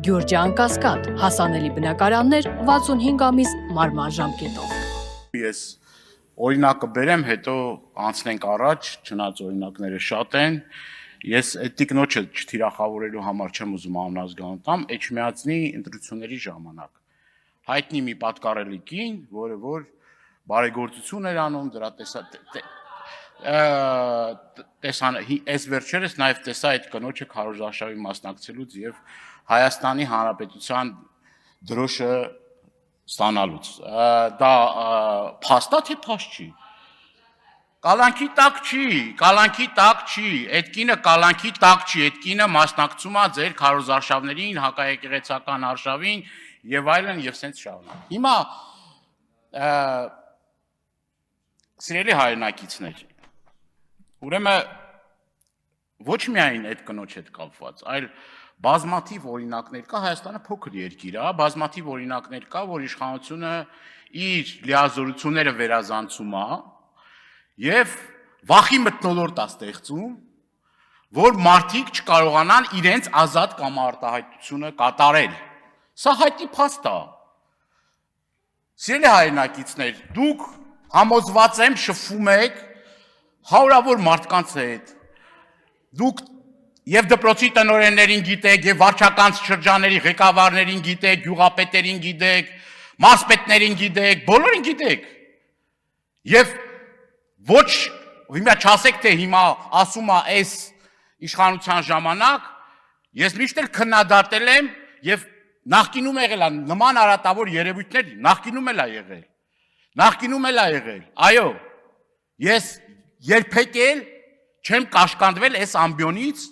Գյուրջան Կասկադ, հասանելի բնակարաններ 65 ամիս մարման ժամկետով։ Ես օրինակը բերեմ, հետո անցնենք առաջ, չնայած օրինակները շատ են։ Ես այդ տիկնոջը չթիրախավորելու համար չեմ ուզում անհասկանալ տամ, Էջմիածնի ընտրությունների ժամանակ հայտնի մի պատկառելի կին, որը որ բարեգործություն էր անում, դրա այս վերջերս նաև տեսա այդ կնոջը քարոզարշավի մասնակցելուց եւ Հայաստանի Հանրապետության դրոշը ստանալուց։ Դա փաստա թե փաստ չի։ Կալանքի տակ չի, այդ կինը կալանքի տակ չի, այդ կինը մասնակցում է ձեր քարոզարշավներին, հակաեկեղեցական արշավին եւ այլն եւ սենց շարունակ։ Հիմա սիրելի հայրենակիցներ, ուրեմն ոչ միայն այդ կնոջ հետ կապված, այլ բազմաթիվ օրինակներ կա, Հայաստանը փոքր երկիր է, բազմաթիվ օրինակներ կա, որ իշխանությունը իր լիազորությունները վերազանցում է եւ վախի մթնոլորտ է ստեղծում, որ մարդիկ չկարողանան իրենց ազատ կամարտահայտությունը կատարել։ Սա հայտնի փաստ է։ Սիրելի հայրենակիցներ, դուք համոզված եմ շփվում եք հարյուրավոր մարդկանց հետ։ Դուք եւ դպրոցի տնօրեններին գիտեք, եւ վարչական շրջանների ղեկավարներին գիտեք, գյուղապետերին գիտեք, մարզպետներին գիտեք, բոլորին գիտեք։ Եվ ոչ հիմա չասեք թե հիմա ասում է այս իշխանության ժամանակ, ես միշտ էլ քննադատել եմ եւ նախկինում եղել է նման արատավոր երևույթներ, նախկինում էլ է եղել։ Այո, ես երբեք էլ չեմ կաշկանդվել այս ամբիոնից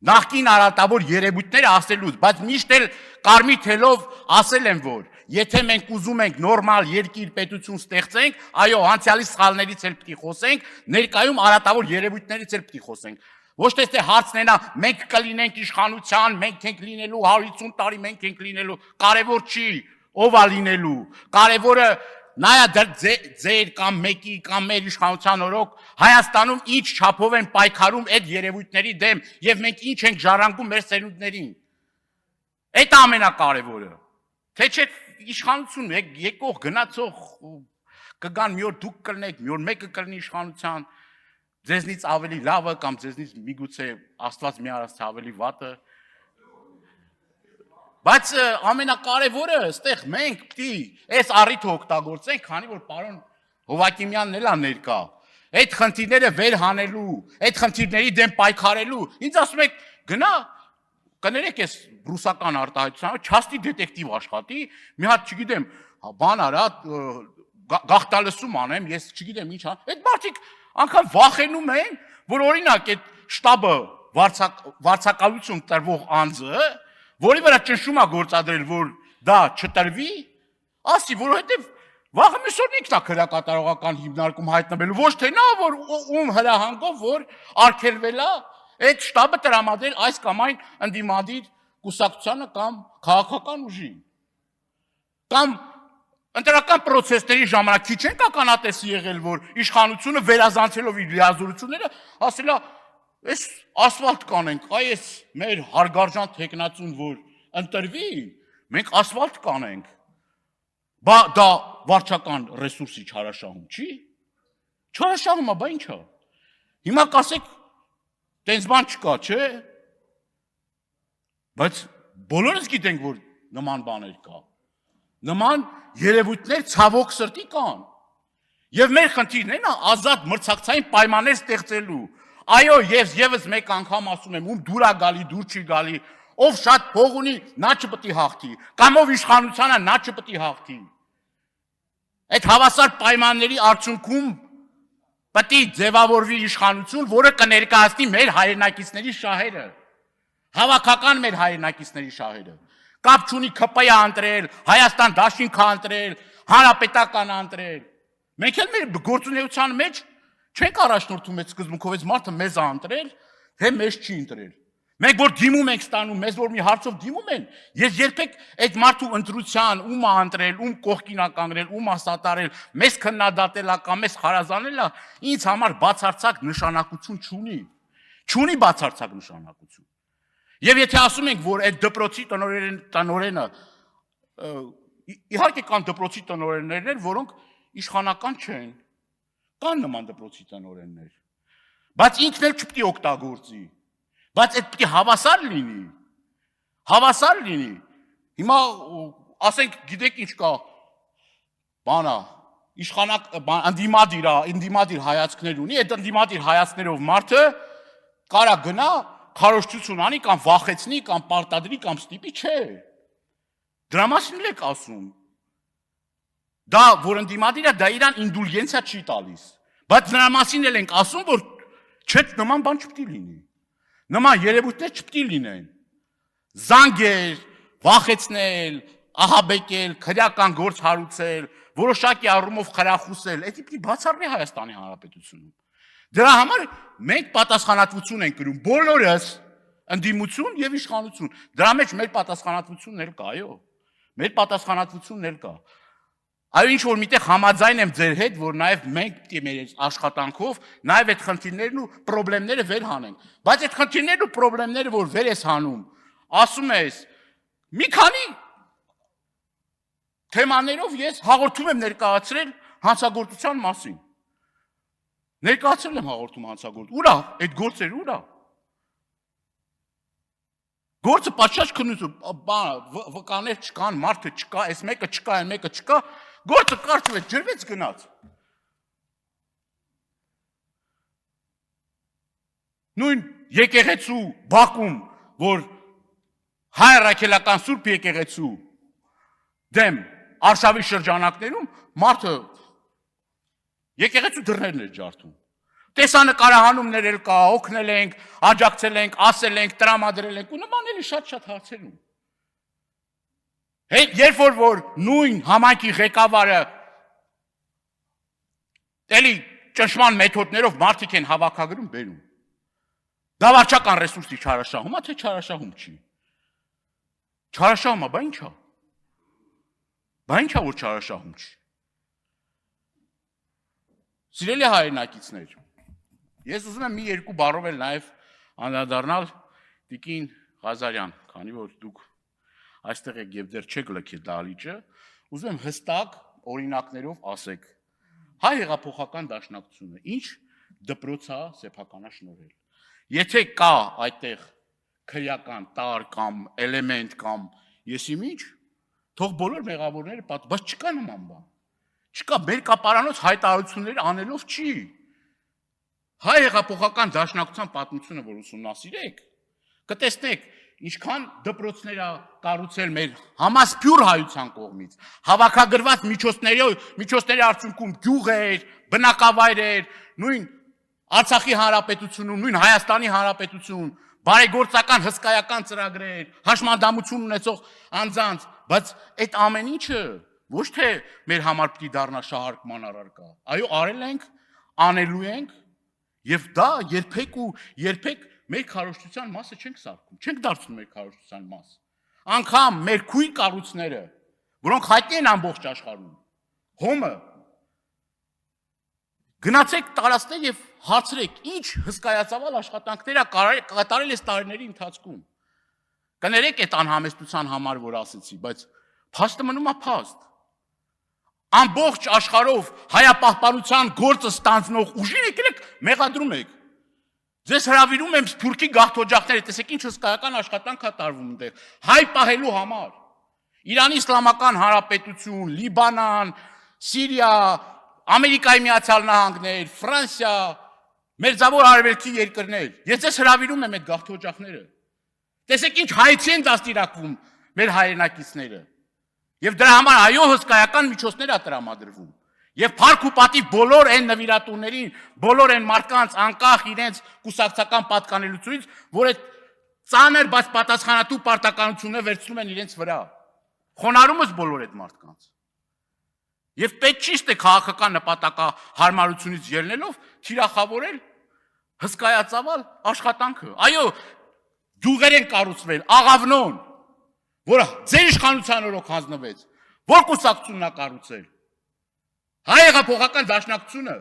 նախկին արատավոր երևույթները ասելուց, բայց միշտ էլ կարմիր թելով ասել եմ, որ եթե մենք ուզում ենք նորմալ երկիր պետություն ստեղծենք, այո, անցյալի սխալներից էլ պիտի խոսենք, ներկայում արատավոր երևույթներից էլ պիտի խոսենք։ Ոչ թե հարցն է, մենք կլինենք իշխանության, մենք ենք լինելու 150 տարի, մենք ենք լինելու, կարևոր չի, ով է լինելու, կարևորը նայա ձեր կամ մեկի կամ մեր իշխանության օրոք Հայաստանում ինչ չափով են պայքարում այդ երևույթների դեմ եւ մենք ինչ ենք ժառանգում մեր սերունդներին։ Այդ ամենակարևորը։ Թե չէ իշխանություն եկող գնացող կգան մի օր դուք կլնեք, մի օր մեկը կլինի իշխանության, ձեզնից ավելի լավը կամ ձեզնից միգուցե Աստված մի արած ավելի վատը։ Բայց ամենակարևորը այստեղ մենք պիտի այս առիթը օգտագործենք, քանի որ պարոն Հովակիմյանն էլ է ներկա։ Այդ խնդիրները վեր հանելու, այդ խնդիրների դեմ պայքարելու, ինձ ասում եք գնա, կներեք ես ռուսական արտահայտությամբ, չաստի դետեկտիվ աշխատի, մի հատ չգիտեմ, բան արա, գաղտալսում անեմ, ես չգիտեմ ինչ ան, այդ մարդիկ անգամ վախենում են, որ օրինակ այդ շտաբը վարձակալություն տրվող անձը, որի վրա ճնշում է գործադրել, որ դա չտրվի, ասի, որովհետև վաղը մյուսօր ինքն է քրեակատարողական հիմնարկում հայտնվելու, ոչ թե նա, որ ում հրահանգով, որ արգելվել է այդ շտաբը տրամադրել այս կամ այն ընդդիմադիր կուսակցությանը կամ քաղաքական ուժին։ Կամ ընտրական պրոցեսների ժամանակ քիչ են ականատեսի եղել, որ իշխանությունը վերազանցելով իր լիազորությունները ասել է այս ասֆալտ կանենք, այս մեր հարգարժան թեկնածուն, որ ընտրվի, մենք ասֆալտ կանենք, դա վարչական ռեսուրսի չարաշահում չի, չարաշահում է, բա ինչ է, հիմա կասեք, տենց բան չկա, չէ, բայց բոլորս գիտենք, որ նման բաներ կա, նման երևույթներ ցավոք սրտի կան, և մեր խնդիրն է ազատ մրցակցային պայմաններ ստեղծելու, այո, ես մեկ անգամ ասում եմ, ում դուր է գալի, դուր չի գալի, ով շատ փող ունի, նա չպետք է հաղթի, կամ ով իշխանությանը, նա չպետք է հաղթի։ Այդ հավասար պայմանների արդյունքում պետք է ձևավորվի իշխանություն, որը կներկայացնի մեր հայրենակիցների շահերը, հավաքական մեր հայրենակիցների շահերը։ Կապ չունի ՔՊ-ը ընտրել, Հայաստան դաշինքը ընտրել, հանրապետական ընտրել։ Մենք էլ մեր գործունեության մեջ չենք առաջնորդում այդ սկզբունքով, այս մարդը մեզ է ընտրել, թե մեզ չի ընտրել։ Մենք որ դիմում ենք ստանում, մեզ որ մի հարցով դիմում են, ես երբեք այդ մարդու ընտրության, ում է ընտրել, ում կողքին է կանգնել, ում է սատարել, մեզ քննադատել է կամ մեզ խարազանել է, ինձ համար բացարձակ նշանակություն չունի։ Չունի բացարձակ նշանակություն։ Եվ եթե ասում ենք, որ այդ դպրոցի տնօրենը իհարկե կան դպրոցի տնօրեններ, որոնք իշխանական չեն, կան նման դպրոցի տնօրեններ, բայց ինքն էլ չպետք է օգտագործի, բայց այդ պետք է հավասար լինի, հիմա ասենք գիտեք ինչ կա, բանա, ընդդիմադիր հայացքներ ունի, այդ ընդդիմադիր հայացքներով մարդը կարա գնա, քարոզչություն անի կամ վախեցնի, կամ պարտադրի, կամ ստիպի, չէ։ Դրա մասին եք ասում։ Դա, որ ընդդիմադիր է, դա իրան ինդուլգենցիա չի տալիս։ Բայց նրա մասին էլ ենք ասում, որ չէ, նման բան չպետք է լինի։ Նման երևույթներ չպետք է լինեն։ Զանգեր, վախեցնել, ահաբեկել, քրեական գործ հարուցել, որոշակի առումով խրախուսել, դա պետք է բացառվի Հայաստանի Հանրապետությունում։ Դրա համար մենք պատասխանատվություն ենք կրում, բոլորս ընդդիմություն եւ իշխանություն։ Դրա մեջ մեր պատասխանատվությունն էլ կա, այո։ Մեր պատասխանատվությունն էլ կա։ Այո, ինչ որ միտեղ համաձայն եմ ձեր հետ, որ նաեւ մենք պետք է մեր աշխատանքով նաեւ այդ խնդիրներն ու խնդիրները վեր հանենք։ Բայց այդ խնդիրներն ու խնդիրները, որ վեր ես հանում, ասում ես, մի քանի թեմաներով ես հաղորդում եմ ներկայացրել հանցագործության մասին։ Ներկայացրել եմ հաղորդում հանցագործ։ Ուրա, այդ գործերը ուրա։ Գործը պատշաճ քննություն, վկաներ չկան, մարդը չկա, այս մեկը չկա, այն մեկը չկա, գործը կարճվեց, ջրվեց գնաց։ Նույն եկեղեցու Բաքում, որ հայ ռաքելական սուրբ եկեղեցու դեմ արշավի շրջանակներում մարդը եկեղեցու դռներն էր ջարդում։ Տեսանկարահանումներ էլ կա, օգնել ենք, աջակցել ենք, ասել ենք, տրամադրել ենք ու նման էլի շատ հարցեր ու։ Երբ որ նույն համայնքի ղեկավարը էլի ճնշման մեթոդներով մարդիկ են հավաքագրում բերում։ Դա վարչական ռեսուրսի չարաշահում է, թե չարաշահում չի։ Չարաշահում է, բա ի՞նչ է։ Բա ի՞նչ է որ չարաշահում չի։ Սիրելի հայրենակիցներ, ես ուզում եմ մի երկու բառով էլ նաև անդրադառնալ Տիկին Ղազարյան, քանի որ դուք այստեղ եք եւ դեռ չեք լքել դահլիճը, ուզում եմ հստակ օրինակներով ասեք։ Հայ հեղափոխական դաշնակցությունը ինչ դպրոց է սեփականաշնորհել։ Եթե կա այդտեղ քրեական տար կամ էլեմենտ կամ եսիմինչ, թող բոլոր մեղավորները բայց չկա նման բան։ Չկա մեր կապարանոց հայտարարություններ անելով չի։ Հայ հեղափոխական դաշնակցության պատմությունը, որ ուսումնասիրեք, կտեսնեք, ինչքան դպրոցներ է կառուցել մեր համասփյուր հայության կողմից, հավաքագրված միջոցների արդյունքում գյուղեր, բնակավայրեր, նույն Արցախի հանրապետությունում, նույն Հայաստանի հանրապետություն, բարեգործական հսկայական ծրագրեր, հաշմանդամություն ունեցող անձանց, բայց այդ ամեն ինչը ոչ թե մեր համար պիտի դառնա շահարկման առարկա, այո, արել ենք, անելու ենք, եւ դա երբեք մեր քարոզչության մասը չենք սարքում, չենք դարձնում մեր քարոզչության մաս։ Անկամ մեր քույր կառույցները, որոնք հայտնի են ամբողջ աշխարհում, հոմը, գնացեք տարածքներ եւ հարցրեք, ինչ հսկայածավալ աշխատանքներ է կատարել այս տարիների ընթացքում։ Կներեք այդ անհամեստության համար, որ ասեցի, բայց փաստը մնում է փաստ։ Ամբողջ աշխարհով հայապահպանության գործը ստանձնող ուժին եկեք մեղադրում եք։ Ձեզ հրավիրում եմ Սփյուռքի գաղթօջախները, տեսեք ինչ հսկայական աշխատանք է տարվում այնտեղ, հայ պահելու համար։ Իրանի Իսլամական Հանրապետություն, Լիբանան, Սիրիա, Ամերիկայի Միացյալ Նահանգներ, Ֆրանսիա, Մերձավոր Արևելքի երկրներ։ Ես ձեզ հրավիրում եմ այդ գաղթօջախները։ Տեսեք ինչ հայցի են դաստիարակվում մեր հայրենակիցները։ Եվ դրա համար այո հսկայական միջոցներ է տրամադրվում։ Եվ փառք ու պատիվ բոլոր այն նվիրատուներին, բոլոր այն մարդկանց անկախ իրենց կուսակցական պատկանելությունից, որ այդ ծանր, բայց պատասխանատու պարտականությունը վերցնում են իրենց վրա։ Խոնարհումս բոլոր այդ մարդկանց։ Եվ պետք չի ստե քաղաքական նպատակահարմարությունից ելնելով թիրախավորել հսկայածավալ աշխատանքը։ Այո, գյուղեր են կառուցվել, Աղավնոն, որը ձեր իշխանության օրոք հանձնվեց, որ կուսակցությունն է կառուցել։ Հայ հեղափոխական դաշնակցությունը։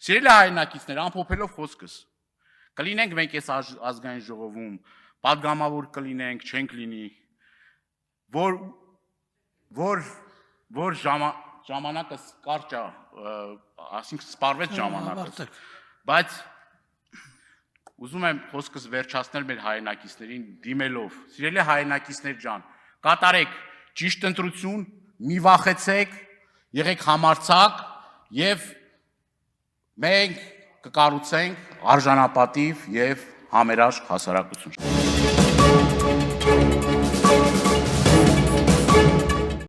Սիրելի հայրենակիցներ, ամփոփելով խոսքս, Կլինենք մենք այս ազգային ժողովում, падգամավոր կլինենք, չենք լինի, որ ժամանակը կարճ է, ասինքն սպառվեց ժամանակը, բայց ուզում եմ խոսքս վերջացնել մեր հայրենակիցներին դիմելով, սիրելի հայրենակիցներ ջան, կատարեք ճիշտ ընտրություն, մի վախեցեք, եղեք համարձակ եւ մենք կկառուցենք արժանապատիվ եւ համերաշխ հասարակություն։